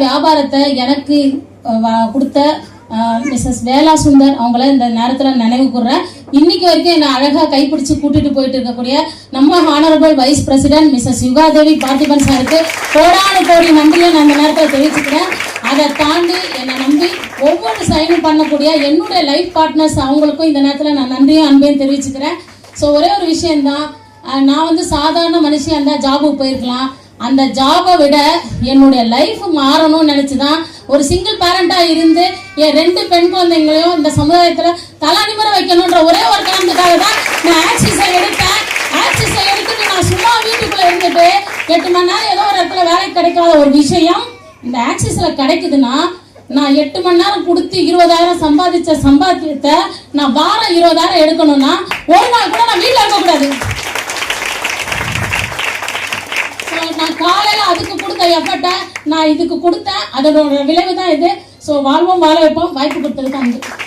வியாபாரத்தை எனக்கு கொடுத்த மிஸ்ஸஸ் வேலா சுந்தர் அவங்கள இந்த நேரத்தில் நினைவு கூர்றேன். இன்னைக்கு வரைக்கும் என்னை அழகா கைப்பிடிச்சு கூட்டிட்டு போயிட்டு இருக்கக்கூடிய நம்ம honourable vice president Mrs Yugadevi Parthiban சாருக்கு கோடான கோடி நன்றியை நான் இந்த நேரத்தில் தெரிவிச்சுக்கிறேன். அதை தாண்டி என்னை நம்பி ஒவ்வொரு சைனும் பண்ணக்கூடிய என்னுடைய லைஃப் பார்ட்னர்ஸ் அவங்களுக்கும் இந்த நேரத்தில் நான் நன்றியும் அன்பையும் தெரிவிச்சுக்கிறேன். ஸோ ஒரே ஒரு விஷயம்தான், நான் சாதாரண மனுஷியாக இருந்தால் ஜாபுக்கு போயிருக்கலாம். அந்த ஜாபை விட என்னுடைய லைஃப் மாறணும்னு நினைச்சுதான் ஒரு சிங்கிள் பேரண்டா இருந்து என் 2 பெண் குழந்தைங்களையும் இந்த சமுதாயத்துல தலாநிமர வைக்கணும்ன்ற ஒரே ஒரு காரணத்துக்காக தான் நான் ஆக்சிஸை எடுத்தேன். ஆக்சிஸை எடுத்துட்டு நான் சும்மா வீட்டுக்குள்ள இருந்துட்டு 8 மணி நேரம் ஏதோ ஒரு இடத்துல வேலை கிடைக்காத ஒரு விஷயம் இந்த ஆக்சிஸ்ல கிடைக்குதுன்னா, நான் 8 மணி நேரம் கொடுத்து 20,000 சம்பாதிச்ச சம்பாத்தியத்தை நான் வாரம் 20,000 எடுக்கணும்னா ஒரு நாள் கூட நான் வீட்டில் இருக்கக்கூடாது. நான் காலையில அதுக்கு கொடுத்த எஃபர்ட்டை நான் இதுக்கு கொடுத்தேன். அதோட விளைவு தான் இது. ஸோ வாழ்வோம் வாழ வைப்போம். வாய்ப்பு கொடுத்ததுக்கு நன்றி.